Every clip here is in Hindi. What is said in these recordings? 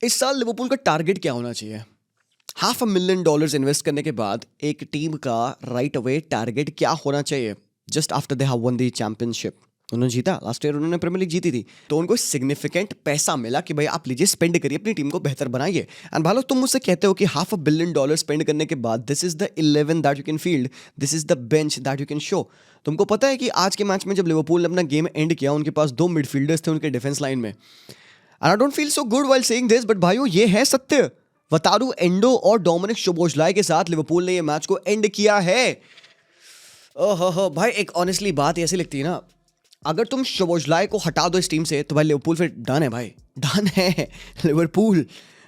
इस साल लिवरपूल का टारगेट क्या होना चाहिए? $500,000 इन्वेस्ट करने के बाद एक टीम का राइट अवे टारगेट क्या होना चाहिए? Just after they have one the championship, उन्होंने जीता लास्ट ईयर, उन्होंने प्रीमियर लीग जीती थी, तो उनको सिग्निफिकेंट पैसा मिला कि भाई आप लीजिए, स्पेंड करिए, अपनी टीम को बेहतर बनाइए। एंड भालो, तुम मुझसे कहते हो कि $500 स्पेंड करने के बाद this is the 11 that you can field, this is the bench that you can show. तुमको पता है कि आज के मैच में जब लिवरपूल ने अपना गेम एंड किया, उनके पास 2 मिडफील्डर्स थे उनके डिफेंस लाइन में। And I don't feel so good while saying this, but भाइयों ये है सत्य। वतारू एंडो और डोमिनिक शोबोज़लाई के साथ लिवरपूल ने ये मैच को एंड किया है। ओहो भाई, एक ऑनेस्टली बात ऐसी लगती है ना, अगर तुम शोबोज़लाई को हटा दो इस टीम से तो भाई लिवरपूल फिर डन है भाई, डन है लिवरपूल।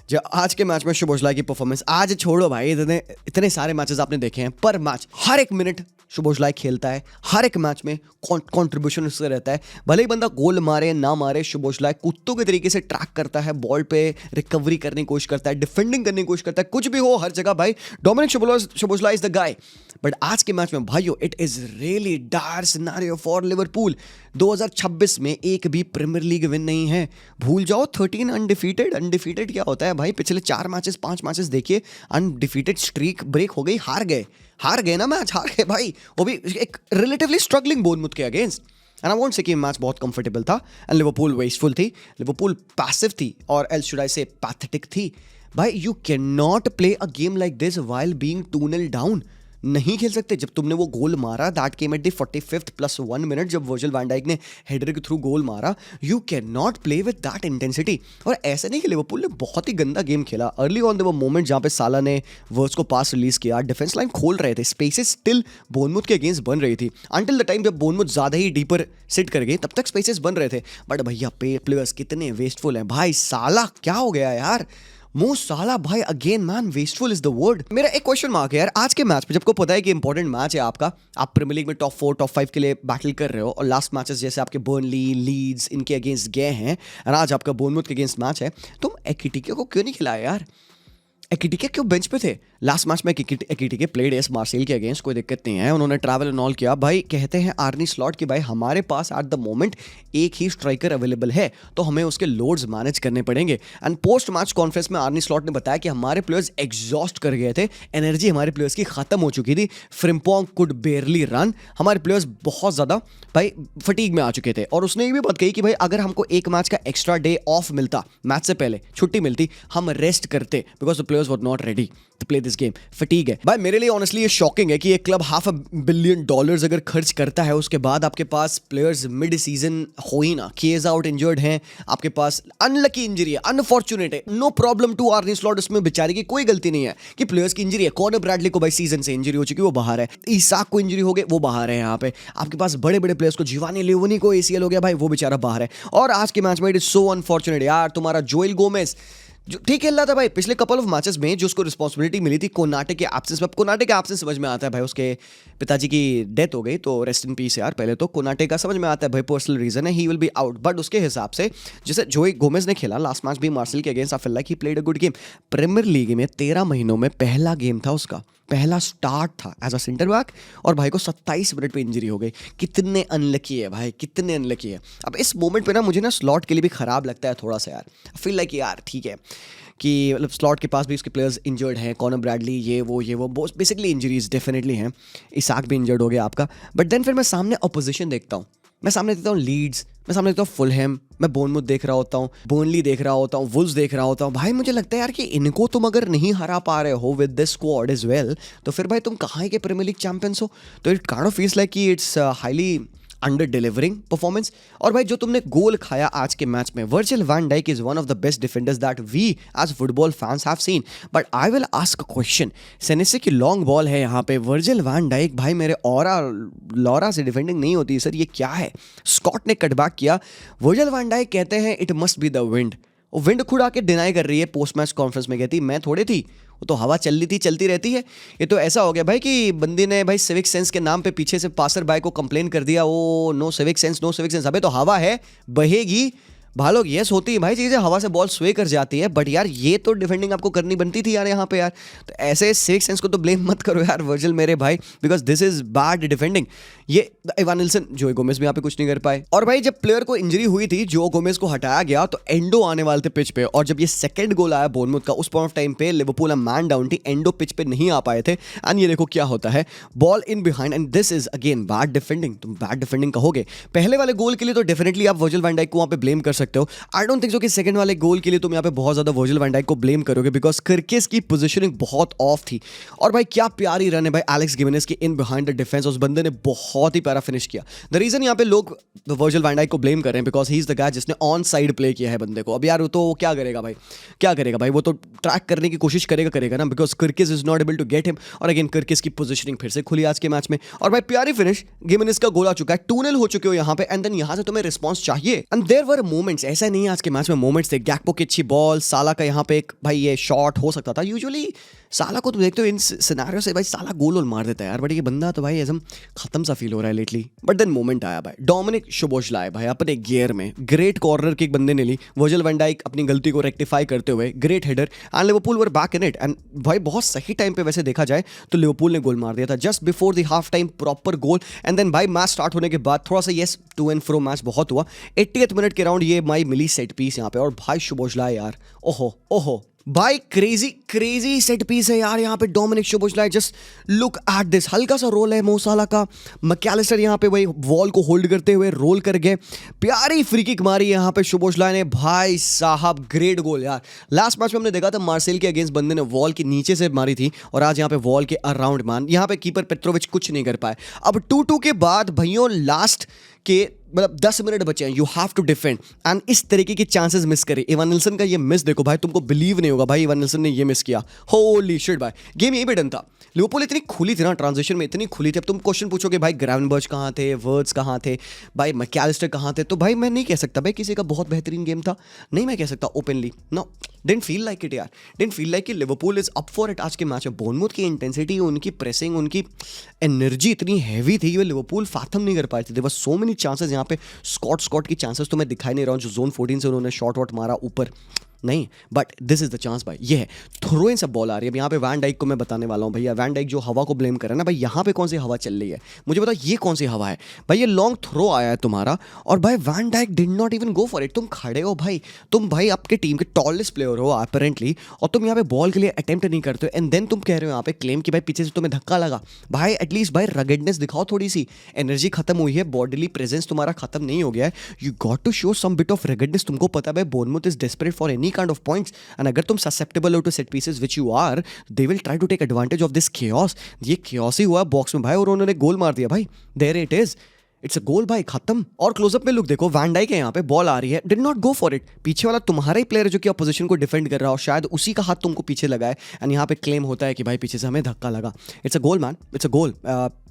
जो आज के मैच में शोबोज़लाई की परफॉर्मेंस, आज छोड़ो भाई, इतने सारे मैचेस आपने देखे हैं, पर मैच हर एक मिनट शोबोज़लाई खेलता है, हर एक मैच में कंट्रीब्यूशन उसका रहता है। भले ही बंदा गोल मारे ना मारे, शोबोज़लाई कुत्तों के तरीके से ट्रैक करता है, बॉल पे रिकवरी करने की कोशिश करता है, डिफेंडिंग करने की कोशिश करता है, कुछ भी हो हर जगह भाई Dominik Szoboszlai is the guy. But आज के मैच में भाइयों, it is really dire scenario for Liverpool. 2026 में एक भी प्रीमियर लीग विन नहीं है, भूल जाओ 13 अनडिफीटेड। अनडिफीटेड क्या होता है भाई? पिछले 4 मैचेस 5 मैचेस देखिए, अनडिफीटेड स्ट्रीक ब्रेक हो गई, हार गए ना मैच, हार गए भाई, वो भी एक रिलेटिवली स्ट्रगलिंग बोर्नमूथ के against. And I won't say कि मैच बहुत कंफर्टेबल था एंड लिवरपूल वेस्टफुल थी, लिवरपूल पैसिव थी, और एल्स शुड आई से पैथेटिक थी। भाई you can not play a game like this while being 2-0 down. नहीं खेल सकते। जब तुमने वो गोल मारा, that came at the 45th +1 minute, जब वर्जिल वैन डाइक ने हेडर के थ्रू गोल मारा, you can not play with that intensity. और ऐसे नहीं कि लिवरपूल ने बहुत ही गंदा गेम खेला। Early on there were moment जहाँ पे साला ने वर्ड्स को पास रिलीज किया, डिफेंस लाइन खोल रहे थे, स्पेसेस स्टिल बोर्नमूथ के अगेंस्ट बन रही थी, अंटिल द टाइम जब बोर्नमूथ ज़्यादा ही डीपर सिट कर गई, तब तक स्पेसेस बन रहे थे। बट भैया प्लेयर्स कितने वेस्टफुल हैं भाई। साला क्या हो गया यार, मो साला भाई, again man, wasteful is the word. मेरा एक क्वेश्चन मार्क है यार, आज के मैच में जब को पता है कि इंपॉर्टेंट मैच है आपका, आप प्रीमियर लीग में टॉप 4 टॉप 5 के लिए बैटल कर रहे हो, और लास्ट मैचेस जैसे आपके बर्नली, लीड्स, इनके अगेंस्ट गए हैं, और आज आपका बोर्नमूथ के अगेंस्ट मैच है, तुम एकिटिके को क्यों नहीं खिलाया यार? एकिटिके क्यों बेंच पे थे? लास्ट मैच में एकिटिके प्लेड एस मार्सेल के अगेंस्ट, कोई दिक्कत नहीं है, उन्होंने ट्रैवल एंड ऑल किया। भाई कहते हैं आर्नी स्लॉट कि भाई हमारे पास एट द मोमेंट एक ही स्ट्राइकर अवेलेबल है, तो हमें उसके लोड्स मैनेज करने पड़ेंगे। एंड पोस्ट मैच कॉन्फ्रेंस में आर्नी स्लॉट ने बताया कि हमारे प्लेयर्स एग्जॉस्ट कर गए थे, एनर्जी हमारे प्लेयर्स की खत्म हो चुकी थी, फ्रिम्पोंग कुड बेयरली रन, हमारे प्लेयर्स बहुत ज़्यादा भाई फटीग में आ चुके थे। और उसने ये भी बात कही कि भाई अगर हमको एक मैच का एक्स्ट्रा डे ऑफ मिलता, मैच से पहले छुट्टी मिलती, हम रेस्ट करते, because the players were not ready to play this game. Fatigue है भाई। मेरे लिए ऑनेस्टली ये शॉकिंग है कि एक क्लब $500 million अगर खर्च करता है, उसके बाद आपके पास प्लेयर्स मिड सीजन हो ही ना, केज आउट इंजर्ड हैं, आपके पास अनलकी इंजरी है, अनफॉर्चुनेट है, no problem to Arne Slot, उसमें बेचारे की कोई गलती नहीं है कि प्लेयर्स की इंजरी है। कॉनर ब्रैडली को भाई सीजन से इंजरी हो चुकी है, वो बाहर है, इसाक को इंजरी हो गई, वो बाहर है। यहाँ पे आपके पास बड़े बड़े प्लेयर्स को, जिवानी लियोनी को ACL हो गया भाई, वो बेचारा बाहर है। और आज के मैच में इट इज सो अनफॉर्चुनेट यार, तुम्हारा जोएल गोमेज जो ठीक खेल रहा था भाई, पिछले कपल ऑफ मैचेस में जो उसको रिस्पॉन्सिबिलिटी मिली थी कोनाटे के एब्सेंस में। कोनाटे के एब्सेंस समझ में आता है भाई, उसके पिताजी की डेथ हो गई, तो रेस्ट इन पीस यार। पहले तो कोनाटे का समझ में आता है भाई, पर्सनल रीजन है, he will be out. But उसके हिसाब से जैसे जोए गोमेज ने खेला लास्ट मैच भी मार्सेल के against, I feel like he played a good game. Premier league में 13 महीनों में पहला गेम था उसका, पहला स्टार्ट था एज अ सेंटर बैक, और भाई को 27 मिनट पे इंजरी हो गई। कितने अनलकी है भाई, कितने अनलकी है। अब इस मोमेंट पे ना मुझे ना स्लॉट के लिए भी खराब लगता है थोड़ा सा यार। आई फील लाइक यार ठीक है कि मतलब स्लॉट के पास भी उसके प्लेयर्स इंजर्ड हैं, कॉनर ब्रैडली, ये वो बेसिकली इंजरीज डेफिनेटली हैं। इसाक भी इंजर्ड हो गया आपका। बट देन फिर मैं सामने अपोजिशन देखता हूँ, मैं सामने देखता हूँ लीड्स, मैं सामने देखता हूँ फुलहैम, मैं बोर्नमूथ देख रहा होता हूँ, बर्नली देख रहा होता हूँ, वुल्व्स देख रहा होता हूँ। भाई मुझे लगता है यार कि इनको तुम अगर नहीं हरा पा रहे हो with this squad as well, तो फिर भाई तुम कहाँ के प्रीमियर लीग चैंपियंस हो? तो it kind of feels like कि it's highly under delivering performance. और भाई जो तुमने गोल खाया आज के मैच में, Virgil van Dijk is one of the best defenders that we as football fans have seen. But I will ask a question, Senesi की लॉन्ग बॉल है यहाँ पे, वर्जिल वैन डाइक भाई मेरे ऑरा लॉरा से डिफेंडिंग नहीं होती सर, ये क्या है? स्कॉट ने कटबैक किया, वर्जिल वैन डाइक कहते हैं it must be the wind. वो विंड खुद आके डिनाई कर रही है पोस्ट मैच कॉन्फ्रेंस में, कहती मैं थोड़ी थी, वो तो हवा चल रही थी, चलती रहती है। ये तो ऐसा हो गया भाई कि बंदी ने भाई सिविक सेंस के नाम पे पीछे से पासर बाय को कंप्लेन कर दिया, oh no civic sense, no civic sense. अबे तो हवा है, बहेगी, भालोग यस होती है भाई चीजें, हवा से बॉल स्वे कर जाती है, बट यार ये तो डिफेंडिंग आपको करनी बनती थी यार यहाँ पे यार। तो ऐसे सिक्स सेंस को तो ब्लेम मत करो यार वर्जिल मेरे भाई, because this is bad defending. ये इवानिल्सन, जो गोमेज भी यहाँ पे कुछ नहीं कर पाए। और भाई जब प्लेयर को इंजरी हुई थी, जो गोमेज को हटाया गया, तो एंडो आने वाले थे पिच पे, और जब ये सेकंड गोल आया बोर्नमूथ का, उस पॉइंट ऑफ टाइम पे लिवरपूल मैन डाउन थी, एंडो पिच पे नहीं आ पाए थे। एंड ये देखो क्या होता है, ball in behind, and this is again bad defending. तुम बैड डिफेंडिंग कहोगे पहले वाले गोल के लिए तो डेफिनेटली आप वर्जिल वैन डाइक को वहां पे ब्लेम कर सकते हो। आई डोंट थिंक सो कि सेकंड वाले गोल के लिए तुम यहाँ पे बहुत ज्यादा वर्जिल वैन डाइक को ब्लेम करोगे, बिकॉज किर्किस की पोजीशनिंग बहुत ऑफ थी। और भाई क्या प्यारी रन है भाई एलेक्स गिमेनेस की इन बिहाइंड द डिफेंस, उस बंदे ने बहुत ही प्यारा फिनिश किया। द रीजन यहाँ पे लोग वर्जिल वैन डाइक को ब्लेम कर रहे हैं बिकॉज ही इज द गाय जिसने ऑन साइड प्ले किया है बंदे को। अब यार तो क्या करेगा भाई, क्या करेगा भाई, वो तो ट्रैक करने की कोशिश करेगा ना, because Kerkez is not able to get him. और अगेन किर्किस की पोजीशनिंग फिर से खुली आज के मैच में, और भाई प्यारी फिनिश, गिमेनेस का गोल आ चुका है, 2-0 हो चुके हो यहाँ पे, एंड देन यहाँ से तुम्हें रिस्पॉन्स चाहिए। एंड देयर वर मोमेंट्स, ऐसा नहीं आज के मैच में मोमेंट्स थे, गैक्पो की अच्छी बॉल, साला का यहाँ पे एक भाई ये शॉट हो सकता था। यूजुअली साला को तुम देखते हो इन सिनेरियो से भाई साला गोल और मार देता है यार, बट ये बंदा तो भाई एकदम खत्म सा फील हो रहा है लेटली। बट देन मोमेंट आया भाई, डोमिनिक सोबोस्लाई भाई अपने गियर में ग्रेट कॉर्नर की एक बंदे ने ली, वर्जिल वैन डाइक अपनी गलती को रेक्टिफाई करते हुए great header, and Liverpool were back in it. And भाई बहुत सही टाइम पे वैसे देखा जाए तो लिवरपूल ने गोल मार दिया था just before the half time, proper goal. And then भाई मैच स्टार्ट होने के बाद थोड़ा सा yes to and fro match बहुत हुआ, 80th मिनट के राउंड ये माई मिली सेट पीस यहाँ पे, और भाई सोबोस्लाई यार ओहो ओहो भाई क्रेजी सेट पीस है यार यहाँ पे। Dominik Szoboszlai, just look at this, हल्का सा रोल है मोसाला का, मैकलिस्टर यहाँ पे वही वॉल को होल्ड करते हुए रोल कर गए, प्यारी फ्री किक मारी यहाँ पे सोबोस्लाई ने, भाई साहब ग्रेट गोल यार। लास्ट मैच में हमने देखा था मार्सेल के अगेंस्ट बंदे ने वॉल के नीचे से मारी थी, और आज यहाँ पे वॉल के अराउंड मान, यहाँ पे कीपर पेट्रोविच कुछ नहीं कर पाए। अब 2-2 के बाद भाइयों लास्ट के मतलब 10 मिनट बचे हैं, you have to defend, and इस तरीके की चांसेस मिस करे। इवानिल्सन का ये मिस देखो भाई, तुमको बिलीव नहीं होगा भाई इवानिल्सन ने ये मिस किया, होली शिट भाई। गेम यही पे डन था, लिवरपूल इतनी खुली थी ना, ट्रांजिशन में इतनी खुली थी। अब तुम क्वेश्चन पूछोगे भाई ग्रावेनबर्च कहाँ थे, वर्ड्स कहाँ थे, भाई मैकलिस्टर कहाँ थे, तो भाई मैं नहीं कह सकता भाई किसी का बहुत बेहतरीन गेम था, नहीं मैं कह सकता openly, no didn't feel like it यार, डिडंट फील लाइक कि Liverpool is up for it आज के मैच में। बोर्नमूथ की इंटेंसिटी, उनकी प्रेसिंग, उनकी एनर्जी इतनी हैवी थी, ये लिवरपूल फाथम नहीं कर पाए थे। There were so many chances यहाँ पे, स्कॉट की चांसेस तो मैं दिखाई नहीं रहा हूँ, जो जोन 14 से उन्होंने शॉट वॉट मारा ऊपर नहीं, but this is the chance भाई। ये है थ्रो इन सब बॉल आ रही है। अब यहाँ पे वैन डाइक को मैं बताने वाला हूँ भैया, वैन डाइक जो हवा को ब्लेम कर रहा है ना भाई, यहाँ पे कौन सी हवा चल रही है मुझे बताओ, ये कौन सी हवा है भाई? ये लॉन्ग थ्रो आया है तुम्हारा, और भाई van Dijk did not even go for it. तुम खड़े हो भाई, तुम भाई आपके टीम के टॉलेस्ट प्लेयर हो अपेरेंटली, और तुम यहाँ पे बॉल के लिए अटेम्प्ट नहीं करते हो, एंड देन तुम कह रहे हो यहाँ पे क्लेम कि भाई पीछे से तुम्हें धक्का लगा। भाई एटलीस्ट भाई रगेडनेस दिखाओ, थोड़ी सी एनर्जी खत्म हुई है, बॉडीली प्रेजेंस तुम्हारा खत्म नहीं हो गया है, you got to show some bit of ruggedness. तुमको पता है भाई Bournemouth is desperate for any kind of points, and अगर तुम ससेप्टेबल हो to set pieces which you are, they will try to take advantage of this chaos। ये chaos ही हुआ बॉक्स में भाई, और उन्होंने गोल मार दिया भाई, there it is, it's a goal भाई, खत्म। और क्लोजअप में लुक देखो, वैन डाइक है यहाँ पे, बॉल आ रही है, did not go for it. पीछे वाला तुम्हारा ही प्लेयर जो कि अपोजिशन को डिफेंड कर रहा हो, शायद उसी का हाथ तुमको पीछे लगा है, एंड यहाँ पे क्लेम होता है कि भाई पीछे से हमें धक्का लगा। It's a goal man, it's a goal,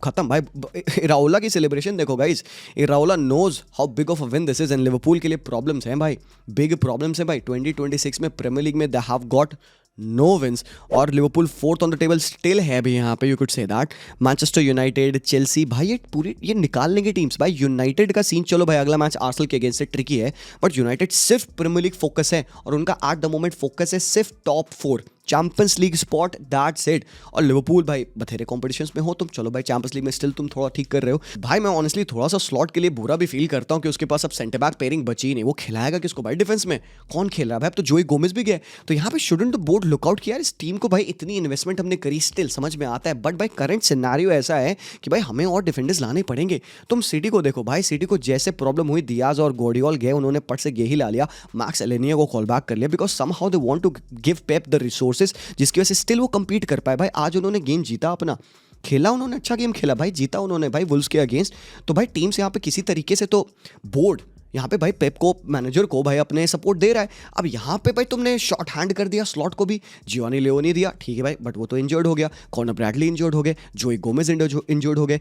खत्म भाई। इराओला की सेलिब्रेशन देखो guys, Iraola knows how big of a win this is, and Liverpool के लिए प्रॉब्लम्स हैं भाई, बिग प्रॉब्लम्स हैं भाई। 2026 में प्रीमियर लीग में they have got no wins, और Liverpool 4th on the table still है भी यहाँ पे, you could say that. Manchester United, Chelsea, भाई ये पूरी ये निकालने की टीम्स भाई। यूनाइटेड का सीन चलो भाई अगला मैच आर्सेनल के अगेंस्ट से ट्रिकी है, बट यूनाइटेड सिर्फ प्रीमियर लीग फोकस है, और उनका एट द मोमेंट फोकस है सिर्फ top 4 champions league spot, that's it. और लिवरपूल भाई बथेरे कॉम्पिटिशंस में हो तुम, चलो भाई चैंपियंस लीग में स्टिल तुम थोड़ा ठीक कर रहे हो भाई। मैं ऑनेस्टली थोड़ा सा स्लॉट के लिए बुरा भी फील करता हूँ कि उसके पास अब सेंटर बैक पेयरिंग बची नहीं, वो खिलाएगा किसको भाई डिफेंस में, कौन खेल रहा है भाई? अब तो जोई गोमेज भी गए, तो यहाँ पे शुडंट द बोर्ड लुकआउट किया इस टीम को भाई, इतनी इन्वेस्टमेंट हमने करी, स्टिल समझ में आता है, बट भाई करंट सिनेरियो ऐसा है कि भाई हमें और डिफेंडर्स लाने पड़ेंगे। तुम सिटी को देखो भाई, सिटी को जैसे प्रॉब्लम हुई, दियाज और गॉर्डियोल गए, उन्होंने पट से गे ही ला लिया, मैक्स एलेनिया को कॉल बैक कर लिया, because somehow they want to give Pep the resources, जिसकी वजह से स्टिल वो कंपीट कर पाए भाई। आज उन्होंने गेम जीता अपना, खेला उन्होंने, अच्छा गेम खेला भाई, जीता उन्होंने भाई वुल्व्स के अगेंस्ट। तो भाई टीम्स यहाँ पे किसी तरीके से तो बोर्ड यहाँ पे भाई पेप को, मैनेजर को भाई अपने सपोर्ट दे रहा है। अब यहाँ पे भाई तुमने शॉर्ट हैंड कर दिया स्लॉट को भी, जियोनी लियोनी दिया, ठीक है भाई, बट वो तो इंजर्ड हो गया, कॉनर ब्रैडली इंजर्ड हो गए, जोई गोमेज इंजर्ड हो गए,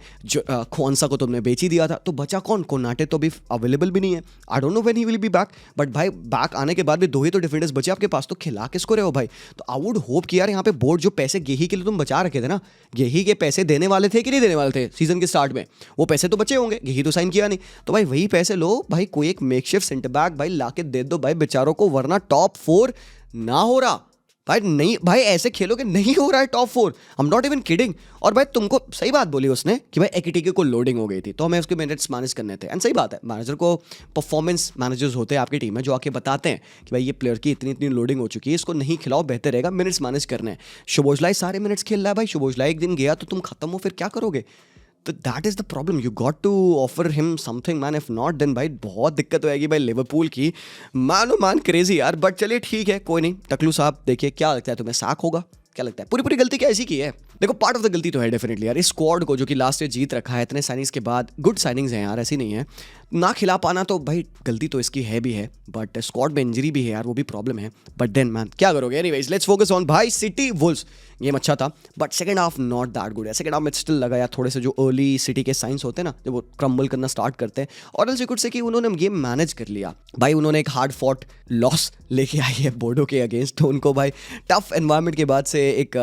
खोंसा को तुमने बेच ही दिया था, तो बचा कौन? कोनाटे तो अभी अवेलेबल भी नहीं है, I don't know when he will be back, but भाई बैक आने के बाद भी 2 ही तो डिफेंडर्स बचे आपके पास, तो खिला किसको रहे हो भाई? तो आई वुड होप कि यार यहाँ पे बोर्ड जो पैसे गेही के लिए तुम बचा रखे थे ना, गेही के पैसे देने वाले थे कि नहीं देने वाले थे सीजन के स्टार्ट में, वो पैसे तो बचे होंगे, गेही तो साइन किया नहीं, तो भाई वही पैसे लो भाई, कोई एक मेकशिफ्ट सेंटर बैक भाई लाके दे दो भाई बेचारों को, वरना टॉप 4 ना हो रहा भाई। नहीं भाई ऐसे खेलोगे नहीं हो रहा है top 4, I am not even kidding. और भाई तुमको सही बात बोली उसने कि भाई एकीटीके को लोडिंग हो गई थी तो हमें उसके मिनट्स मैनेज करने थे, एंड सही बात है, मैनेजर को परफॉर्मेंस मैनेजर्स होते हैं आपकी टीम में जो आके बताते हैं कि भाई ये प्लेयर की इतनी इतनी लोडिंग हो चुकी है, इसको नहीं खिलाओ बेहतर रहेगा, मिनट्स मैनेज करने हैं। शुभोजलाई सारे मिनट्स खेल रहा है भाई, शुभोजलाई एक दिन गया तो तुम खत्म हो, फिर क्या करोगे? तो that is the problem, you got to offer him something man, if not then भाई बहुत दिक्कत होएगी भाई लिवरपूल की। मानो मान क्रेजी यार, बट चलिए ठीक है कोई नहीं। टकलू साहब देखिए क्या लगता है तुम्हें, साक होगा? क्या लगता है पूरी पूरी गलती क्या ऐसी की है? देखो पार्ट ऑफ द गलती तो है डेफिनेटली यार, इस स्क्वाड को जो कि लास्ट ईयर जीत रखा है इतने साइनिंग्स के बाद, गुड साइनिंग्स हैं यार, ऐसी नहीं है, ना खिला पाना तो भाई गलती तो इसकी है भी है, बट स्क्वाड में इंजरी भी है यार, वो भी प्रॉब्लम है। बट देन मैन क्या करोगे? एनीवेज लेट्स फोकस ऑन भाई सिटी वुल्व्स। गेम अच्छा था but second half not that good है। सेकंड हाफ में स्टिल लगा यार थोड़े से जो अर्ली सिटी के साइंस होते हैं ना, जब वो क्रम्बल करना स्टार्ट करते हैं, और एल्स यू कुड से कि उन्होंने गेम मैनेज कर लिया भाई। उन्होंने एक हार्ड फॉट लॉस लेके आई है बोर्डो के अगेंस्ट, तो उनको भाई टफ एनवायरनमेंट के बाद से एक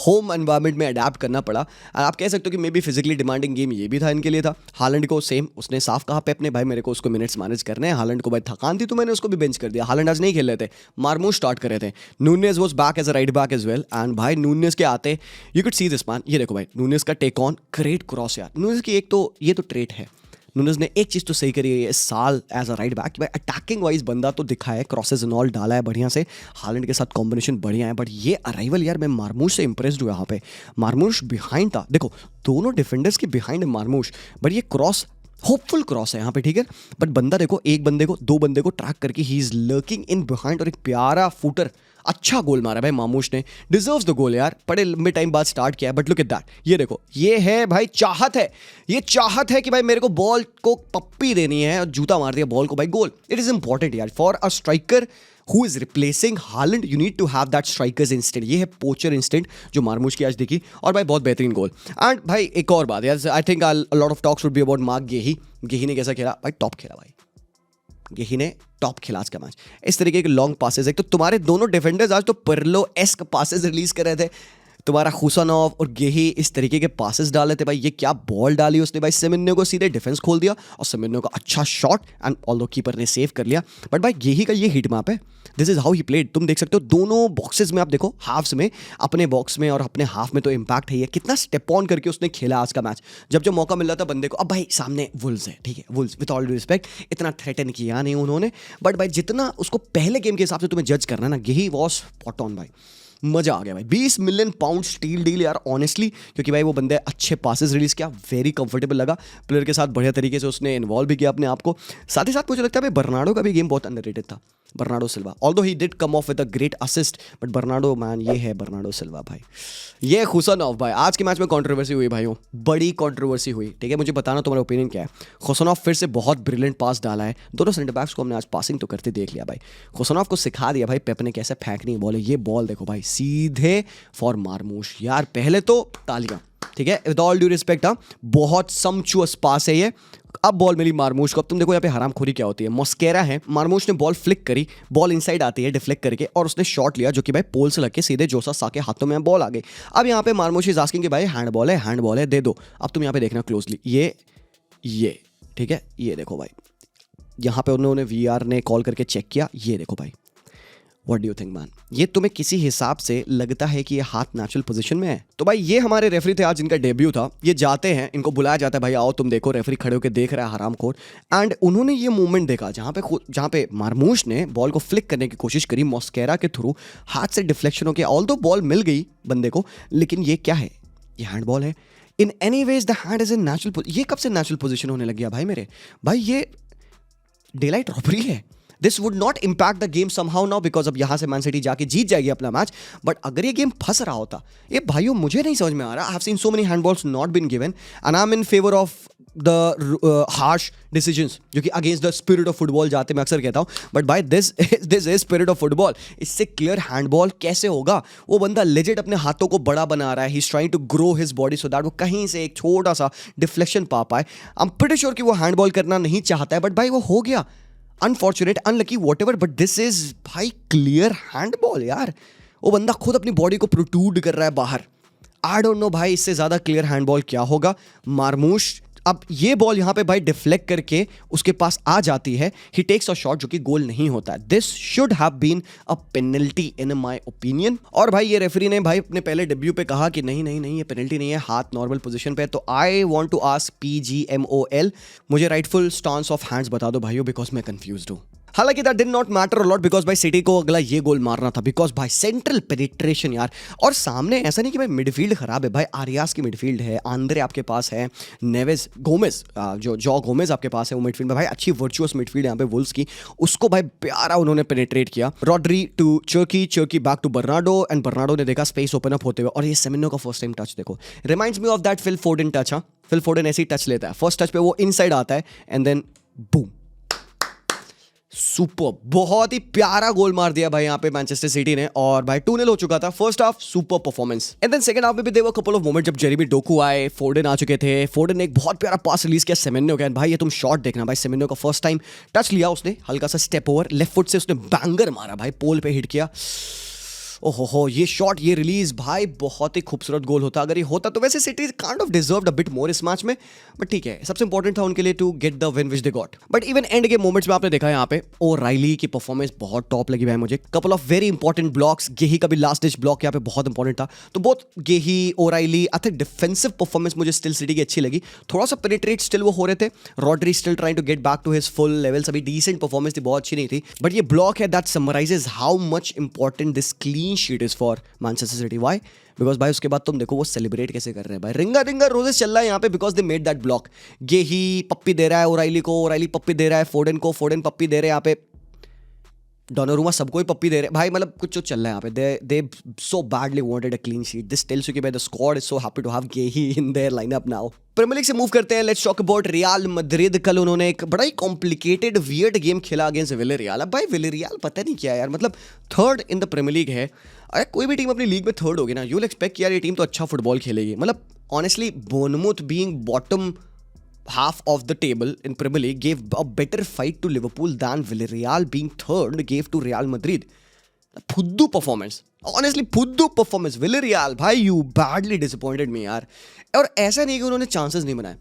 होम एनवायरनमेंट में अडेप्ट करना पड़ा। और आप कह सकते हो कि may be physically demanding game ये भी था इनके लिए था। हालैंड को सेम, उसने साफ कहा पे अपने भाई मेरे को उसको मिनट्स मैनेज करने हैं। हालैंड को भाई थकान थी तो मैंने उसको भी बेंच कर दिया। हालैंड आज नहीं खेल रहे थे, मार्मूश स्टार्ट कर रहे थे। Nunez was back as a right back as well, and भाई नूनेज के आते you could see this man. ये देखो भाई नूनेज का टेक ऑन, ग्रेट क्रॉस यार। नूनेज की एक तो ये तो ट्रेट है, नूनेज ने एक चीज़ तो सही करी है इस साल एज अ राइट बैक, भाई अटैकिंग वाइज बंदा तो दिखा है, क्रॉसेज एंड ऑल डाला है बढ़िया से, हालैंड के साथ कॉम्बिनेशन बढ़िया है। बट ये अराइवल यार, मैं मार्मूश से इंप्रेस्ड हुआ यहाँ पे। मार्मूश बिहाइंड था, देखो दोनों डिफेंडर्स के बिहाइंड है मार्मूश, बट ये क्रॉस होपफुल क्रॉस है यहाँ पे, ठीक है। बट बंदा देखो एक बंदे को दो बंदे को ट्रैक करके he is lurking in behind, और एक प्यारा फुटर अच्छा गोल मारा भाई मामूश ने, डिजर्व्स द गोल यार। बड़े लंबे टाइम बाद स्टार्ट किया है, बट लुक एट दैट, ये देखो ये है भाई चाहत है, ये चाहत है कि भाई मेरे को बॉल को पप्पी देनी है और जूता मार दिया बॉल को भाई, गोल। इट इज इंपॉर्टेंट यार for a striker who is replacing Haaland, you need to have that striker's instinct. ये है पोचर इंस्टिंक्ट जो मार्मूश की आज दिखी, और भाई बहुत बेहतरीन गोल। एंड भाई एक और बात यार, I think a lot of talks would be about Marc Guehi. Guehi ने कैसा खेला भाई? टॉप खेला भाई, गेही ने टॉप खेला आज का मैच। इस तरीके के लॉन्ग पासेस, एक तो तुम्हारे दोनों डिफेंडर्स आज तो पर्लो एस्क पासेस रिलीज कर रहे थे, तुम्हारा खुसानोव और गेही इस तरीके के पासेस डाल रहे थे भाई। ये क्या बॉल डाली उसने भाई, सेमिन्यो को सीधे डिफेंस खोल दिया, और सेमिन्यो का अच्छा शॉट, एंड ऑल्दो कीपर ने सेव कर लिया। बट भाई गेही का ये हिट मैप है, this is how he played. तुम देख सकते हो दोनों बॉक्सेस में, आप देखो हाफ्स में, अपने बॉक्स में और अपने हाफ में तो इम्पैक्ट है। ये कितना स्टेप ऑन करके उसने खेला आज का मैच। जब जब मौका मिल रहा था बंदे को, अब भाई सामने वुल्व्स है, ठीक है, Wolves with all due respect इतना थ्रेटन किया नहीं उन्होंने, बट भाई जितना उसको पहले गेम के हिसाब से तुम्हें जज करना ना, गेही वॉज स्पॉट ऑन भाई। मजा आ गया भाई। 20 मिलियन पाउंड स्टील डील यार ऑनेस्टली, क्योंकि भाई वो बंदे अच्छे पासेस रिलीज किया, वेरी कंफर्टेबल लगा प्लेयर के साथ, बढ़िया तरीके से उसने इन्वॉल्व भी किया अपने आप को। साथ ही साथ मुझे लगता है भाई बर्नार्डो का भी गेम बहुत अंडररेटेड था, Bernardo Silva, although he did come of with a great assist, but Bernardo man, ये है बर्नार्डो सिल्वा भाई। ये खुसनोव भाई, आज के मैच में कंट्रोवर्सी हुई भाइयों, बड़ी कंट्रोवर्सी हुई, ठीक है। मुझे बताना तुम्हारा ओपिनियन क्या है। खुसनोव फिर से बहुत ब्रिलियंट पास डाला है, दोनों सेंटर बैक्स को हमने आज पासिंग तो करते देख लिया भाई। खुसनोव को सिखा दिया भाई पेप ने कैसे फेंकनी है बॉल। ये बॉल देखो भाई सीधे फॉर मार्मूश यार, पहले तो तालियां, ठीक है, विद ऑल ड्यू रिस्पेक्ट, हाँ बहुत समचुअस पास है ये। अब बॉल मिली मार्मूश को। अब तुम देखो यहाँ पे हरामखोरी क्या होती है, मस्केरा है, मार्मूश ने बॉल फ्लिक करी, बॉल इनसाइड आती है डिफ्लेक्ट करके, और उसने शॉट लिया जो कि भाई पोल से लग के सीधे जोसा सा के हाथों में बॉल आ गई। अब यहाँ पे मार्मूश इज आस्किंग कि भाई हैंड बॉल है दे दो। अब तुम यहाँ पे देखना क्लोजली, ये ठीक है, ये देखो भाई, यहाँ पे उन्होंने वीआर ने कॉल करके चेक किया, ये देखो भाई, what do you think man, ये तुम्हें किसी हिसाब से लगता है कि ये हाथ नेचुरल पोजीशन में है? तो भाई ये हमारे रेफरी थे आज, इनका डेब्यू था, ये जाते हैं, इनको बुलाया जाता है भाई आओ तुम देखो, रेफरी खड़े होकर देख रहा है हरामखोर, एंड उन्होंने ये मूवमेंट देखा जहाँ पे मार्मूश ने बॉल को फ्लिक करने की कोशिश करी मॉस्केरा के थ्रू, हाथ से डिफ्लेक्शन हो गया, ऑल्दो बॉल मिल गई बंदे को, लेकिन ये क्या है, ये हैंड बॉल है। In any ways the hand is in natural, ये कब से नेचुरल पोजीशन होने लग गया भाई मेरे भाई, ये डेलाइट रॉबरी है। This would not impact the game somehow now, because अब यहां से मैन सिटी जाके जीत जाएगी अपना मैच, बट अगर ये गेम फंस रहा होता, ये भाइयों मुझे नहीं समझ में आ रहा। I have seen so many handballs not been given, and I am in favour of the harsh decisions जो कि against the spirit of football जाते, मैं अक्सर कहता हूं, बट भाई this is spirit of football. इससे क्लियर हैंडबॉल कैसे होगा? वो बंदा लेजिट अपने हाथों को बड़ा बना रहा है, he is trying to grow his body so that वो कहीं से एक छोटा सा डिफ्लेक्शन पा पाए। आई एम प्रीटी श्योर कि वो हैंडबॉल करना नहीं चाहता है, बट भाई वो हो गया, unfortunate, unlucky, whatever, but this is भाई क्लियर हैंडबॉल यार। वो बंदा खुद अपनी बॉडी को प्रोट्रूड कर रहा है बाहर। आई डोंट नो भाई इससे ज्यादा क्लियर हैंडबॉल क्या होगा। मार्मूश अब ये बॉल यहाँ पे भाई डिफ्लेक्ट करके उसके पास आ जाती है, ही टेक्स अ शॉट जो कि गोल नहीं होता है। This should have been a penalty in my opinion. और भाई ये रेफरी ने भाई अपने पहले डेब्यू पे कहा कि नहीं नहीं नहीं ये पेनल्टी नहीं है, हाथ नॉर्मल पोजीशन पे है। तो I want to ask PGMOL, मुझे राइटफुल स्टांस ऑफ हैंड्स बता दो भाइयों, बिकॉज मैं कंफ्यूज्ड हूँ। हालांकि that did not matter a lot because भाई सिटी को अगला ये गोल मारना था, बिकॉज भाई सेंट्रल पेनिट्रेशन यार। और सामने ऐसा नहीं कि भाई मिडफील्ड खराब है, भाई आरियास की मिडफील्ड है, आंद्रे आपके पास है, नेवेस गोमेज जो गोमेज आपके पास है वो मिडफील्ड में भाई अच्छी वर्चुअस मिडफील्ड यहाँ पे वुल्व्स की, उसको भाई प्यारा उन्होंने पेनिट्रेट किया। Rodri to Cherki back to Bernardo, and Bernardo ने देखा स्पेस ओपन अप होते हुए, और ये सेमिनो का फर्स्ट टाइम टच देखो, reminds me of that Phil Foden touch. हाँ, फिल फोर्डन ऐसे ही टच लेता है, फर्स्ट टच पे वो इनसाइड आता है एंड देन बूम, सुपर, बहुत ही प्यारा गोल मार दिया भाई यहाँ पे मैनचेस्टर सिटी ने। और भाई 2-0 हो चुका था first half, super performance. And then second half में भी there were couple of moment जब जेरेमी डोकू आए, फोर्डन आ चुके थे, फोर्डन ने एक बहुत प्यारा पास रिलीज किया सेमेन्यो का, भाई ये तुम शॉट देखना भाई, सेमेन्यो का फर्स्ट टाइम टच लिया उसने, हल्का सा स्टेप ओवर लेफ्ट फुट से उसने बैंगर मारा भाई, पोल पे हिट किया। ओहो, ये शॉट, ये रिलीज भाई बहुत ही खूबसूरत गोल होता अगर ये होता तो। वैसे city kind of deserved a bit more इस मैच में, बट ठीक है, सबसे इंपॉर्टेंट था उनके लिए to get the win which they got. But even end के मोमेंट्स में आपने देखा यहाँ पे ओराइली की परफॉर्मेंस बहुत टॉप लगी भाई मुझे। Couple of very important blocks, Guehi का भी लास्ट डिच ब्लॉक यहाँ पे बहुत इंपॉर्टेंट था। तो both Guehi, O'Reilly, I think defensive performance मुझे स्टिल सिटी की अच्छी लगी, थोड़ा सा पेनिट्रेट स्टिल वो हो रहे थे। Rodri still trying to get back to his full levels, अभी डिसेंट परफॉर्मेंस थी, बहुत अच्छी नहीं थी। बट ये ब्लॉक है that summarises how much important this clean sheet is for Manchester City. Why? Because भाई उसके बाद तुम देखो वो सेलिब्रेट कैसे कर रहे हैं भाई, रिंगा रिंगा रोजेस चल रहा है यहाँ पे, because they made that block. Guehi पप्पी दे रहा है ओराइली को, ओराइली पप्पी दे रहा है फोर्डन को, फोर्डन पप्पी दे रहे हैं यहाँ पे, डोनारुमा सबको ही पप्पी दे रहे हैं भाई, मतलब कुछ जो चल रहा है यहाँ पे। They so badly wanted a clean sheet. This tells you कि भाई the squad is so happy to have Guehi in their lineup now. Premier League से मूव करते हैं, let's talk about Real Madrid. कल उन्होंने एक बड़ा ही कॉम्प्लिकेटेड वियर्ड गेम खेला अगेंस्ट विलेरियल। अब भाई विलेरियल पता नहीं क्या यार, मतलब third in the Premier League है। अरे कोई भी टीम अपनी लीग में थर्ड होगी ना, यू विल एक्सपेक्ट यार ये टीम तो अच्छा फुटबॉल खेलेगी। मतलब honestly Bournemouth being bottom half of the table in Premier League gave a better fight to Liverpool than Villarreal being third gave to Real Madrid. फुद्दू परफॉर्मेंस, ऑनेस्टली फुद्दू परफॉर्मेंस। विलेरियल भाई यू बैडली डिसअपॉइंटेड मी यार। और ऐसा नहीं है कि उन्होंने चांसेस नहीं बनाए,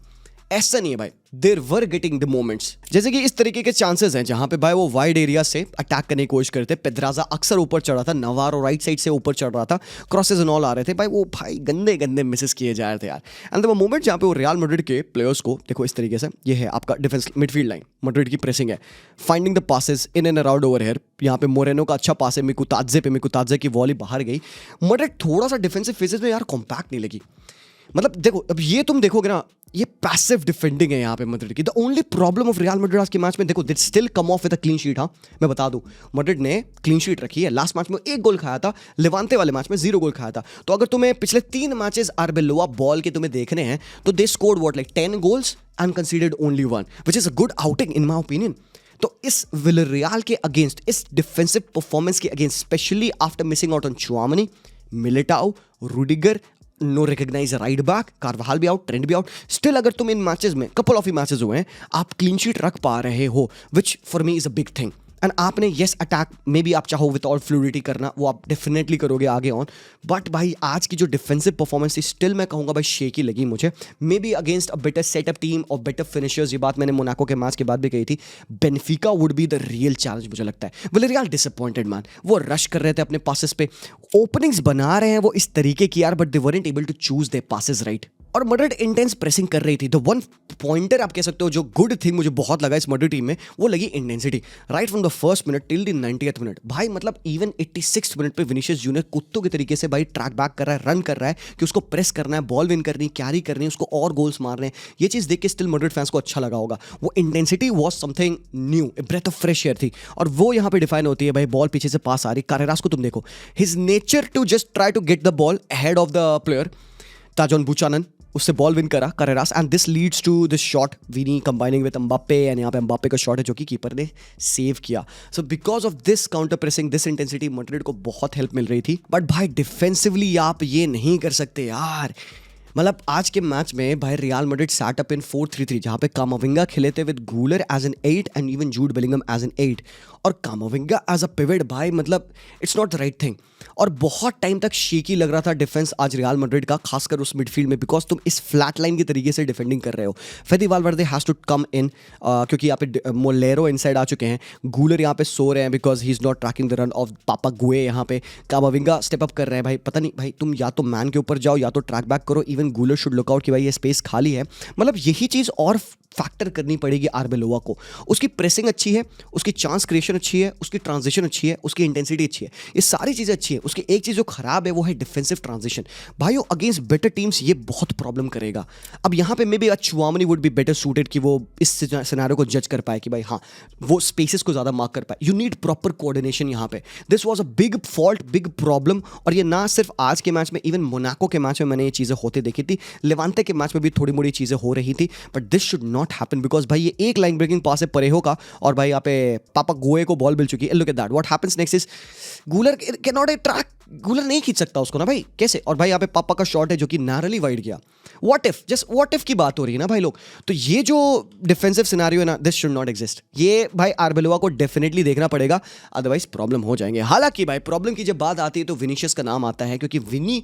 ऐसा नहीं है भाई, देर वर गेटिंग द मोमेंट्स। जैसे कि इस तरीके के चांसेस हैं जहां पे भाई वो वाइड एरिया से अटैक करने की कोशिश करते, पेद्राजा अक्सर ऊपर चढ़ रहा था, नवारो राइट साइड से ऊपर चढ़ रहा था, क्रॉसेस एंड ऑल आ रहे थे भाई, वो भाई गंदे गंदे मिसेस किए जा रहे थे यार। एंड द मोमेंट जहां पे वो रियल मैड्रिड के प्लेयर्स को देखो इस तरीके से, ये है आपका डिफेंस मिडफील्ड लाइन, मैड्रिड की प्रेसिंग है, finding the passes in and around over here. यहाँ पे मोरेनो का अच्छा पास है मिकुताजे की वॉली बाहर गई। मैड्रिड थोड़ा सा डिफेंसिव फेजेस में यार कॉम्पैक्ट नहीं लगी। मतलब देखो अब ये तुम देखोगे ना, ये पैसिव डिफेंडिंग है यहाँ पे मैड्रिड की। The only problem of real Madrid आज के मैच में देखो, they still come of with a clean sheet. हाँ मैं बता दूं, मैड्रिड ने क्लीन शीट रखी है, लास्ट मैच में 1 गोल खाया था, लेवांते वाले मैच में 0 गोल खाया था। तो अगर तुम्हें पिछले 3 मैचेस आर्बेलोआ बॉल के तुम्हें देखने हैं तो they scored what like 10 goals and conceded only 1, which is a good outing in my opinion. तो इस विलेरियल के अगेंस्ट, इस डिफेंसिव परफॉर्मेंस के against, specially after missing out on Tchouameni, Militao, Rudiger, no recognised right back, Carvajal भी आउट, ट्रेंट भी आउट, स्टिल अगर तुम इन मैचेस में, कपल ऑफ ही मैचेस हुए हैं, आप क्लीन शीट रख पा रहे हो, which for me is a big thing. And आपने येस अटैक में भी आप चाहो विद ऑल फ्लूइडिटी करना, वो आप डेफिनेटली करोगे आगे ऑन। बट भाई आज की जो डिफेंसिव परफॉर्मेंस थी स्टिल मैं कहूँगा भाई शेकी लगी मुझे। May be against a better setup team और बेटर फिनिशर्स, ये बात मैंने मोनाको के मैच के बाद भी कही थी, Benfica would be the real challenge मुझे लगता है। विलेरियल डिसअपॉइंटेड मैन, वो रश कर रहे थे अपने पासेस पे, ओपनिंग्स बना रहे हैं वो इस तरीके की यार, but they weren't able to choose their passes right. और मैड्रिड इंटेंस प्रेसिंग कर रही थी। द वन पॉइंटर आप कह सकते हो जो गुड थिंग मुझे बहुत लगा इस मैड्रिड टीम में, वो लगी intensity right from the first minute till the 90th minute. भाई मतलब इवन 86th मिनट पे विनीशियस जूनियर कुत्तों के तरीके से भाई ट्रैक बैक कर रहा है, रन कर रहा है कि उसको प्रेस करना है, बॉल विन करनी, कैरी करनी है, उसको और गोल्स मारने हैं। ये चीज़ देख के स्टिल मैड्रिड फैंस को अच्छा लगा होगा। वो intensity was something new, a breath of fresh air थी, और वो यहाँ पे डिफाइन होती है भाई। बॉल पीछे से पास आ रही, कारेरास को तुम देखो, his nature to just try to get the ball ahead of the player Tajon Buchanan, उससे बॉल विन करा Carreras, and this leads to this shot, Vini combining with Mbappe, and यहाँ पे एम्बाप्पे का शॉट है जो कि कीपर ने सेव किया। So because of this counter pressing, this intensity, Madrid को बहुत हेल्प मिल रही थी। बट भाई डिफेंसिवली आप ये नहीं कर सकते यार। मतलब आज के मैच में भाई Real Madrid set up in 4-3-3, जहाँ पे कामाविंगा खेले थे with Guler as an 8 and even Jude Bellingham as an 8, और कामाविंगा एज अ पिवट भाई, मतलब it's not the right thing. और बहुत टाइम तक शेकी लग रहा था डिफेंस आज रियल मैड्रिड का, खासकर उस मिडफील्ड में, बिकॉज तुम इस फ्लैट लाइन के तरीके से डिफेंडिंग कर रहे हो। फेदी वालवर्दे हैज टू कम इन, क्योंकि यहाँ पे मोलेरो इनसाइड आ चुके हैं, गूलर यहाँ पे सो रहे हैं because he is not tracking the run of पापा गुए। यहाँ पे कामाविंगा स्टेप अप कर रहे हैं भाई, पता नहीं भाई तुम या तो मैन के ऊपर जाओ या तो ट्रैक बैक करो। Even Gular should look out कि भाई ये स्पेस खाली है। मतलब यही चीज़ और फैक्टर करनी पड़ेगी आर्बेलोवा को। उसकी प्रेसिंग अच्छी है, उसकी चांस क्रिएशन अच्छी है, उसकी ट्रांजिशन अच्छी है, उसकी इंटेंसिटी अच्छी है, ये सारी चीज़ें अच्छी है। उसकी एक चीज़ जो खराब है वो है डिफेंसिव ट्रांजिशन। भाई अगेंस्ट बेटर टीम्स ये बहुत प्रॉब्लम करेगा। अब यहाँ पे may be चुआमनी would be better suited कि वो इस सिनेरियो को जज कर पाए कि भाई हाँ वो स्पेसेस को ज़्यादा मार्क कर पाए। यू नीड प्रॉपर कोऑर्डिनेशन यहाँ पे। This was a big fault, big problem. और ये ना सिर्फ आज के मैच में, इवन मोनाको के मैच में मैंने ये चीज़ें होते देखी थी, लेवांते के मैच में भी थोड़ी मोड़ी चीज़ें हो रही थी। But this should not happen because भाई ये एक लाइन ब्रेकिंग पास है परेहो का, और भाई यहाँ पे पापा गोए को बॉल मिल चुकी है। Look at that, what happens next is Guler can not track, Guler नहीं खींच सकता उसको ना भाई, कैसे? और भाई यहाँ पे पापा का शॉट है जो कि नैरली वाइड गया। What if, just what if की बात हो रही है ना भाई लोग। तो ये जो डिफेंसिव सिनेरियो है ना, दिस शुड नॉट एग्जिस्ट। ये भाई आर्बेलोवा को डेफिनेटली देखना पड़ेगा, अदरवाइज प्रॉब्लम हो जाएंगे। हालांकि भाई प्रॉब्लम की जब बात आती है तो विनीशियस का नाम आता है, क्योंकि विनी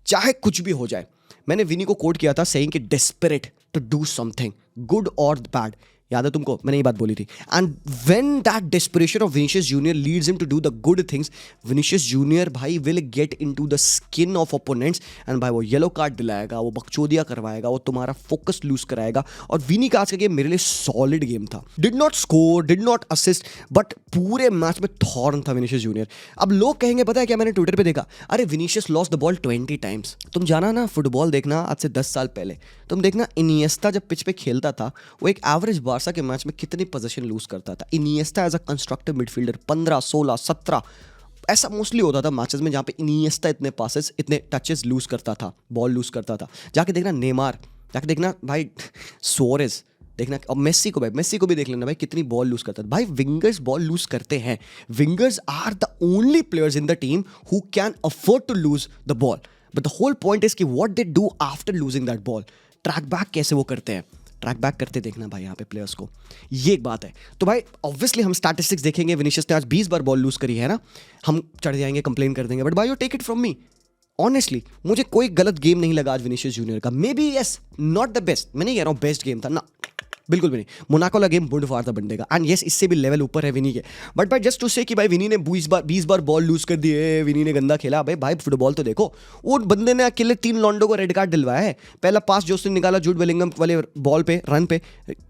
चाहे कुछ भी हो जाए, मैंने विनी को कोट किया था सेइंग कि desperate to do something good और बैड, याद है तुमको? मैंने ये बात बोली थी। And when that desperation of Vinicius Junior leads him to do the good things, Vinicius Junior भाई will get into the skin of opponents and भाई वो येलो कार्ड दिलाएगा, वो बकचोदिया करवाएगा, वो तुम्हारा फोकस लूज कराएगा। और विनी का आज का गेम मेरे लिए सॉलिड गेम था। Did not score, did not assist, but पूरे मैच में थॉर्न था विनीशियस जूनियर। अब लोग कहेंगे, पता है क्या मैंने ट्विटर पे देखा, अरे Vinicius lost the ball 20 times. तुम जाना ना फुटबॉल देखना आज से 10 साल पहले, तुम देखना इनिएस्टा जब पिच पे खेलता था वो एक एवरेज बारसा के मैच में कितनी पोजीशन लूज करता था। Iniesta as a constructive midfielder 15, 16, 17 ऐसा मोस्टली होता था मैचेस में जहाँ पे इनिएस्टा इतने पासेस, इतने टचेस लूज करता था, बॉल लूज करता था। जाके देखना नेमार, जाके देखना भाई सोरेस, देखना। अब मेस्सी को भी देख लेना भाई, कितनी बॉल लूज करता है भाई। विंगर्स बॉल लूज करते हैं। Wingers are the only players in the team who can afford to lose the ball, but the whole point is कि what they do after losing that ball. Track back कैसे वो करते हैं, ट्रैक बैक करते देखना भाई यहाँ पे प्लेयर्स को, ये एक बात है। तो भाई ऑब्वियसली हम स्टैटिस्टिक्स देखेंगे, विनीशियस ने आज 20 बार बॉल लूज करी है ना, हम चढ़ जाएंगे, कंप्लेन कर देंगे, बट भाई you take it from me, honestly मुझे कोई गलत गेम नहीं लगा आज विनीशियस जूनियर का। May be yes not the best, मैं नहीं कह रहा हूँ बेस्ट गेम था ना, बिल्कुल भी नहीं। मोनाको वाला गेम बुंड फाड़ था बंदे का, एंड यस इससे भी लेवल ऊपर है विनी के। बट भाई जस्ट टू से कि भाई विनी ने 20 बार बॉल लूज कर दी है, विनी ने गंदा खेला। भाई फुटबॉल तो देखो, वो बंदे ने अकेले 3 लॉन्डो को रेड कार्ड दिलवाया है। पहला पास जो उसने निकाला जूड बेलिंगम वाले बॉल पे, रन पे,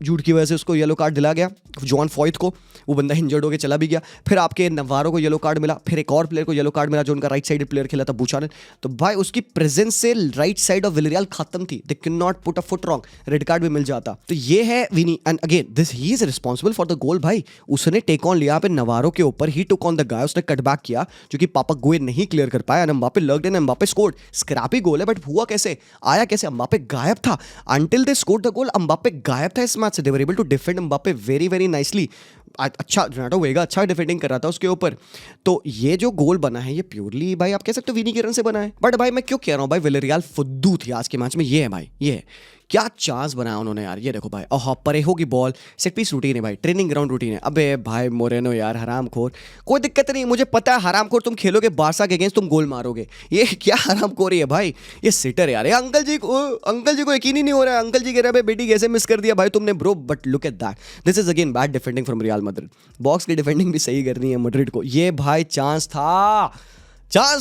जूड की वजह से उसको येलो कार्ड दिला गया, जॉन फॉयथ को, वो बंदा इंजर्ड होकर चला भी गया। फिर आपके नवारो को येलो कार्ड मिला, फिर एक और प्लेयर को येलो कार्ड मिला जो उनका राइट साइड प्लेयर खेला था, बुचानन। तो भाई उसकी प्रेजेंस से राइट साइड ऑफ विलरियल खत्म थी, they can not put a foot wrong, red card भी मिल जाता। तो ये है Vini, and again this he is responsible for the goal. भाई उसने टेक ऑन लिया पे नवारो के ऊपर, ही टुक ऑन द गाय, उसने कट बैक किया जो कि पापा गोए नहीं क्लियर कर पाया। Mbappe lugged in, Mbappe scored. Scrappy goal है बट हुआ कैसे, आया कैसे? एम्बापे गायब था until they scored the goal. Mbappe गायब था इस मैच से, they were able to defend Mbappe very very nicely. अच्छा रेनाटो वेगा अच्छा डिफेंडिंग कर रहा था उसके ऊपर। तो ये जो गोल बना है ये प्योरली भाई आप कह सकते हो विनी के रन से बना है। बट भाई मैं क्यों कह रहा हूँ भाई विलरियल फुद्दू थी आज के मैच में, ये है भाई, ये है क्या चांस बनाया उन्होंने यार। ये देखो भाई, ओह परेहो की बॉल, सेट पीस रूटीन है भाई, ट्रेनिंग ग्राउंड रूटीन है। अबे भाई मोरेनो यार हरामखोर, कोई दिक्कत नहीं, मुझे पता है हरामखोर तुम खेलोगे बारसा के अगेंस्ट, तुम गोल मारोगे। ये क्या हरामखोरी है भाई, ये सिटर यार। ये अंकल जी को यकीन ही नहीं हो रहा है। अंकल जी कह रहे हैं बेटी कैसे मिस कर दिया भाई तुमने bro, but look at that, this is again bad defending from real Madrid. Box की डिफेंडिंग भी सही करनी है मैड्रिड को। ये भाई चांस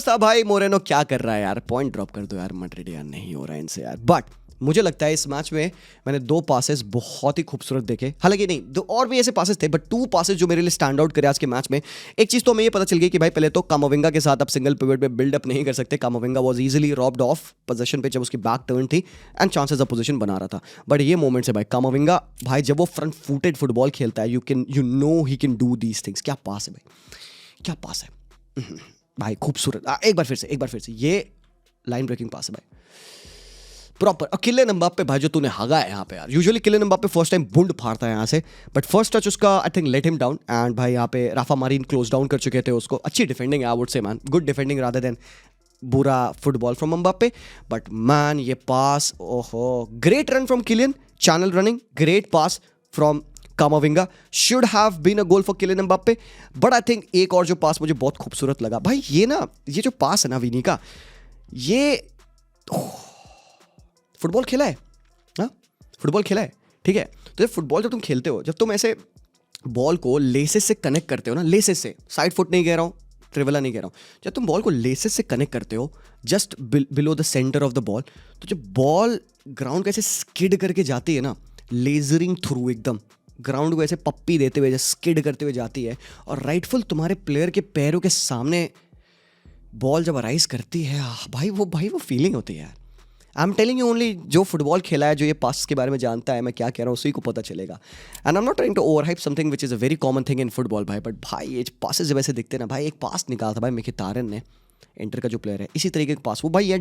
था भाई, मोरेनो क्या कर रहा है यार, पॉइंट ड्रॉप कर दो यार मैड्रिड यार, नहीं हो रहा है इनसे यार। बट मुझे लगता है इस मैच में मैंने 2 पासेस बहुत ही खूबसूरत देखे, हालांकि नहीं दो और भी ऐसे पासेस थे, बट 2 पासेस जो मेरे लिए स्टैंड आउट करे आज के मैच में। एक चीज़ तो हमें ये पता चल गई कि भाई पहले तो कामाविंगा के साथ आप सिंगल पिवट पे बिल्डअप नहीं कर सकते। कामाविंगा was easily robbed of position पे जब उसकी बैक टर्न थी एंड चांसेस ऑफ पोजीशन बना रहा था। बट ये मोमेंट्स है भाई, कामाविंगा भाई जब वो फ्रंट फुटेड फुटबॉल खेलता है, you know he can do these things. क्या पास है भाई, क्या पास है भाई, खूबसूरत। एक बार फिर से ये लाइन ब्रेकिंग पास है भाई, प्रॉपर। और किलियन एम्बाप्पे भाई जो तूने हगा है यहाँ पे यार, usually Kylian Mbappe first time बुंड फाड़ता है यहाँ से, बट फर्स्ट टच उसका I think let him down. And भाई यहाँ पे राफा मारिन क्लोज डाउन कर चुके थे उसको। अच्छी डिफेंडिंग है I would say man, good defending rather than बुरा football from Mbappe. But man ये पास, ओहो great run from Kylian, channel running, great pass from Camavinga should have been a goal for Kylian Mbappe, but I think एक और जो पास मुझे बहुत खूबसूरत लगा भाई, ये जो पास है ना विनी का, ये फुटबॉल खेला है, हाँ फुटबॉल खेला है, ठीक है। तो फुटबॉल जब तुम खेलते हो, जब तुम ऐसे बॉल को लेसेस से कनेक्ट करते हो ना, लेसेस से, साइड फुट नहीं कह रहा हूँ, ट्रिवला नहीं कह रहा हूँ, जब तुम बॉल को लेसेस से कनेक्ट करते हो just below the centre of the ball, तो जब बॉल ग्राउंड को ऐसे स्किड करके जाती है ना, लेजरिंग थ्रू एकदम ग्राउंड को ऐसे पप्पी देते हुए स्किड करते हुए जाती है, और राइटफुल तुम्हारे प्लेयर के पैरों के सामने बॉल जब अराइज करती है, भाई वो फीलिंग होती है यार। I am telling you only, जो फुटबॉल खेला है, जो ये पास के बारे में जानता है मैं क्या कह रहा हूँ, उसी को पता चलेगा। And I am not trying to over hype something which is a very common thing in football भाई, बट भाई ये पासेस जब ऐसे दिखते हैं ना भाई, एक पास निकाला था भाई मिखितारियन ने, इंटर का जो प्लेयर है, इसी तरीके का पास, वो भाई ये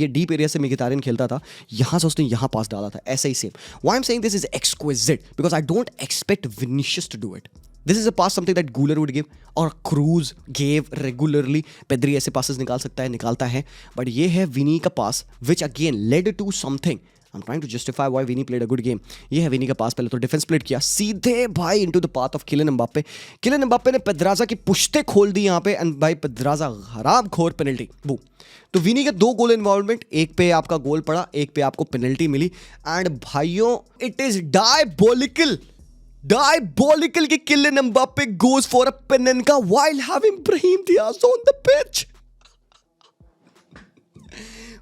डीप एरिया से मिखितारियन खेलता था, यहाँ से उसने यहाँ पास डाला था, ऐसा ही same. Why I am saying this is exquisite, because I don't expect Vinicius to do it. This is a pass something that Guler would give or Cruz gave regularly. Pedri ऐसे passes निकालता है, but ये है विनी का पास which again led to something. I'm trying to justify why Vini played a good game. ये है विनी का पास, पहले तो डिफेंस स्प्लिट किया सीधे भाई into the path of Kylian Mbappe. Kylian Mbappe ने पेद्राजा की पुश्ते खोल दी यहाँ पे, एंड भाई पेद्राजा हराम खोर पेनल्टी बू। तो विनी के 2 गोल इन्वॉल्वमेंट, एक पे आपका गोल पड़ा, एक पे आपको पेनल्टी मिली, एंड भाइयों इट इज Diabolical कि Kylian Mbappe goes for a Panenka while having Brahim Diaz on the pitch.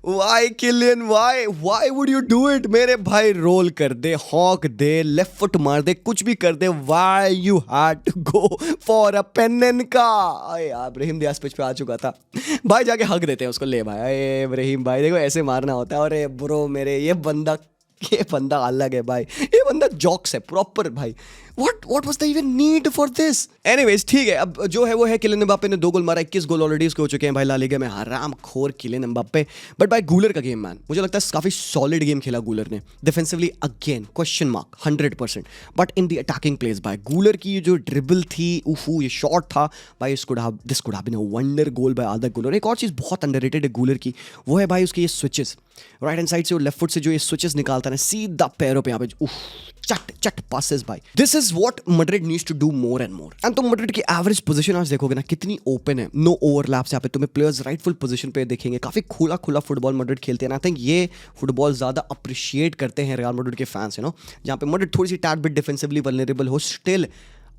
Why Kylian? Why would you do it? मेरे भाई रोल कर दे, हॉक दे, लेफ्ट फुट मार दे, कुछ भी कर दे. Why you had to go for a Panenka? अरे यार ब्राहिम दियाज पिच पे आ चुका था भाई, जाके हक देते हैं उसको. ले भाई, अरे ब्राहिम भाई देखो ऐसे मारना होता है. अरे ब्रो मेरे ये बंदा अलग है भाई, ये बंदा जॉक्स है प्रॉपर भाई. What was the even need for this? Anyways ठीक है, अब जो है वो है, किलियन एम्बाप्पे ने 2 गोल मारा, 21 गोल ऑलरेडी उसके हो चुके हैं भाई ला लीगा में. हराम खोर किलियन एम्बाप्पे. बट भाई गूलर का गेम मैन, मुझे लगता है काफी सॉलिड गेम खेला गूलर ने. Defensively again question mark 100%, but in the attacking place भाई गूलर की जो ड्रिबल थी, उफू ये शॉट था भाई, this could have been a wonder goal by आदर गूलर. एक और चीज बहुत अंडररेटेड है गूलर की, वो है भाई उसके ये स्विचेस, राइट हैंड साइड से और लेफ्ट फुट से जो ये स्विचेस निकालता है सीधा पैरों पे, यहाँ पे उफ चट पासेस भाई. This is what Madrid needs to do more and more. And तुम मैड्रिड की एवरेज पोजीशन आज देखोगे ना कितनी ओपन है, नो ओवरलैप्स. यहाँ पे तुम्हें प्लेयर्स राइटफुल पोजीशन पे दिखेंगे, काफी खुला फुटबॉल मैड्रिड खेलते हैं. आई थिंक ये फुटबॉल ज्यादा अप्रिशिएट करते हैं रियल मैड्रिड के फैंस, जहाँ पे मैड्रिड थोड़ी सी टैड बिट डिफेंसिवली वल्नरेबल हो, still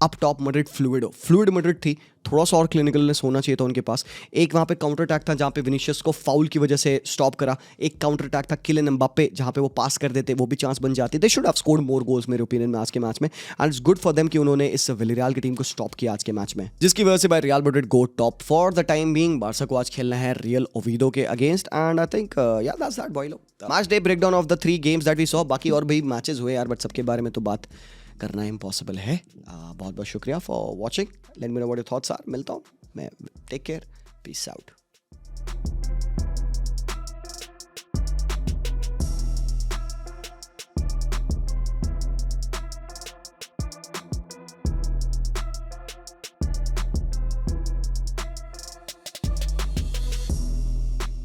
up top Madrid fluid Madrid थी. थोड़ा सा और क्लिनिकलनेस होना चाहिए था उनके पास. एक वहाँ पे काउंटर अटैक था जहाँ पे विनीशियस को फाउल की वजह से स्टॉप करा. एक काउंटर अटैक था किलियन एम्बाप्पे जहाँ पे वो पास कर देते, वो भी चांस बन जाती. They should have scored more goals मेरे ओपिनियन में आज के मैच में, and it's good for them कि उन्होंने इस विलियरियल की टीम को स्टॉप किया आज के मैच में, जिसकी वजह से भाई Real Madrid go top for the time being. Barca को आज खेलना है रियल ओविडो के against, and I think yeah that's that boy. Match day breakdown of the 3 games that we saw. बाकी और भी मैचेस हुए यार, बट सबके बारे में तो बात करना इम्पॉसिबल है. बहुत बहुत शुक्रिया for watching. Let me know what your thoughts are. मिलता हूँ मैं. Take care, peace out.